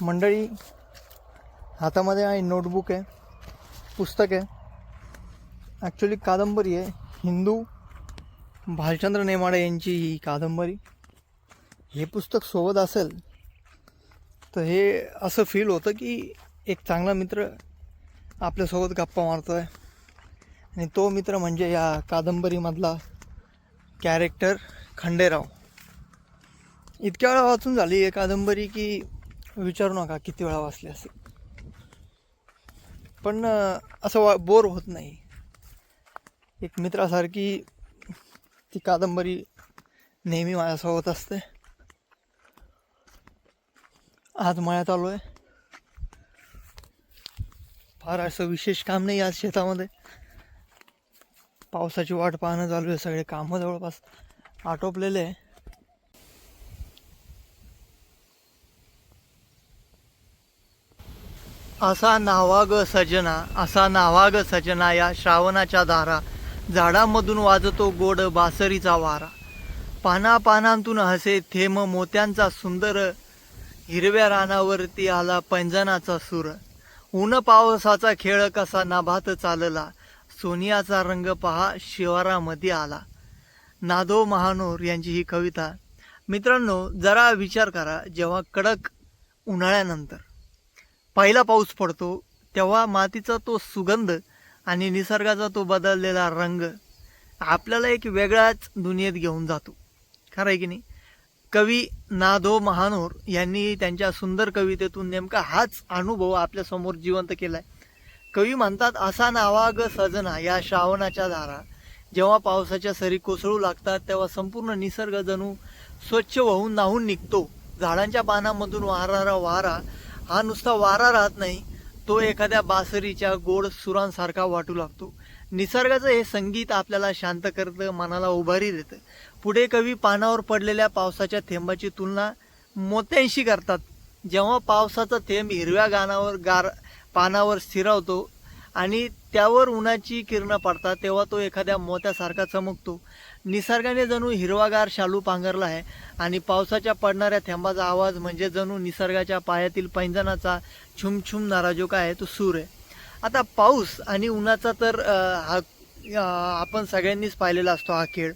मंडळी, हातामध्ये आहे नोटबुक आहे, पुस्तक आहे, ॲक्च्युली कादंबरी आहे. हिंदू भालचंद्र नेमाडे यांची ही कादंबरी. हे पुस्तक सोबत असेल तर हे असं फील होतं की एक चांगला मित्र आपल्यासोबत गप्पा मारतो आहे, आणि तो मित्र म्हणजे या कादंबरीमधला कॅरेक्टर खंडेराव. इतक्या वेळा वाचून झाली ही कादंबरी की विचारू नका किती वेळा वाचली असेल, पण असं बोर होत नाही. एक मित्रासारखी ती कादंबरी नेहमी माझ्यासोबत असते. आज मळ्यात आलो आहे. फार असं विशेष काम नाही आज शेतामध्ये. पावसाची वाट पाहणं चालू आहे. सगळे कामं जवळपास आटोपलेले आहे. असा नावा ग सजना, असा नावा ग सजना, या श्रावणाच्या धारा, झाडामधून वाजतो गोड बासरीचा वारा. पाना पानांतून हसे थेंब मोत्यांचा सुंदर, हिरव्या रानावरती आला पैंजनाचा सूर. ऊन पावसाचा खेळ कसा नाभात चालला, सोनियाचा रंग पहा शिवारामध्ये आला. नादो महानोर यांची ही कविता. मित्रांनो, जरा विचार करा, जेव्हा कडक उन्हाळ्यानंतर पहिला पाऊस पडतो तेव्हा मातीचा तो सुगंध आणि निसर्गाचा तो बदललेला रंग आपल्याला एक वेगळ्याच दुनियेत घेऊन जातो. खरं आहे की नाही? कवी नादो महानोर यांनी त्यांच्या सुंदर कवितेतून नेमका हाच अनुभव आपल्यासमोर जिवंत केलाय. कवी म्हणतात, असा नावा ग सजना, या श्रावणाच्या धारा, जेव्हा पावसाच्या सरी कोसळू लागतात तेव्हा संपूर्ण निसर्ग जणू स्वच्छ वाहून न्हाऊन निघतो. झाडांच्या पानामधून वाहणारा वारा हा नुसता वारा राहत नाही, तो एखाद्या बासरीच्या गोड सुरांसारखा वाटू लागतो. निसर्गाचं हे संगीत आपल्याला शांत करतं, मनाला उभारी देतं. पुढे कवी पानावर पडलेल्या पावसाच्या थेंबाची तुलना मोत्यांशी करतात. जेव्हा पावसाचा थेंब हिरव्या पानावर स्थिरावतो आणि त्यावर उन्हाची किरणं पडतात तेव्हा तो एखाद्या मोत्यासारखा चमकतो. निसर्गाने जणू हिरवागार शालू पांघरला आहे आणि पावसाच्या पडणाऱ्या थेंबाचा आवाज म्हणजे जणू निसर्गाच्या पायातील पैंजनाचा छुमछुमणारा जो काय आहे तो सूर आहे. आता पाऊस आणि उन्हाचा तर आपण सगळ्यांनीच पाहिलेला असतो हा खेळ.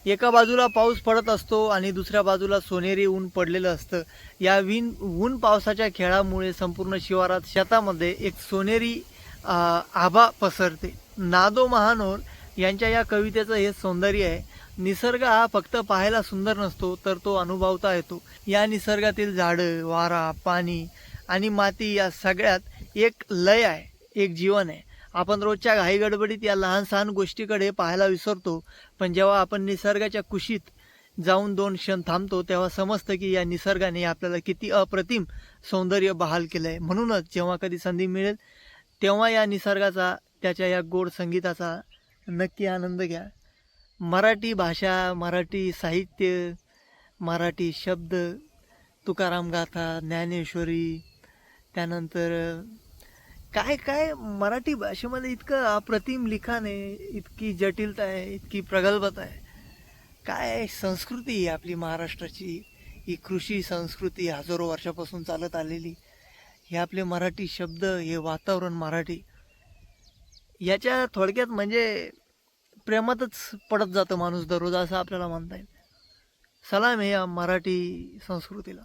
एका बाजूला पाऊस पडत असतो आणि दुसऱ्या बाजूला सोनेरी ऊन पडलेलं असतं. या ऊन पावसाच्या खेळामुळे संपूर्ण शिवारात शेतामध्ये एक सोनेरी आभा पसरते. नादो महानोर यांच्या या कवितेचं हे सौंदर्य आहे. निसर्ग हा फक्त पाहायला सुंदर नसतो, तर तो अनुभवता येतो. या निसर्गातील झाडं, वारा, पाणी आणि माती या सगळ्यात एक लय आहे, एक जीवन आहे. आपण रोजच्या घाईगडबडीत या लहान सहान गोष्टीकडे पाहायला विसरतो, पण जेव्हा आपण निसर्गाच्या कुशीत जाऊन 2 क्षण थांबतो तेव्हा समजतं की या निसर्गाने आपल्याला किती अप्रतिम सौंदर्य बहाल केलं आहे. म्हणूनच जेव्हा कधी संधी मिळेल तेव्हा या निसर्गाचा, त्याच्या या गोड संगीताचा नक्की आनंद घ्या. मराठी भाषा, मराठी साहित्य, मराठी शब्द, तुकाराम गाथा, ज्ञानेश्वरी, त्यानंतर काय काय मराठी भाषेमध्ये इतकं अप्रतिम लिखाण आहे, इतकी जटिलता आहे, इतकी प्रगल्भता आहे. काय संस्कृती आहे आपली महाराष्ट्राची, ही कृषी संस्कृती हजारो वर्षापासून चालत आलेली. हे आपले मराठी शब्द, हे वातावरण मराठी, याच्या थोडक्यात म्हणजे प्रेमातच पडत जातं माणूस दररोज, असं आपल्याला म्हणता येईल. सलाम आहे या मराठी संस्कृतीला.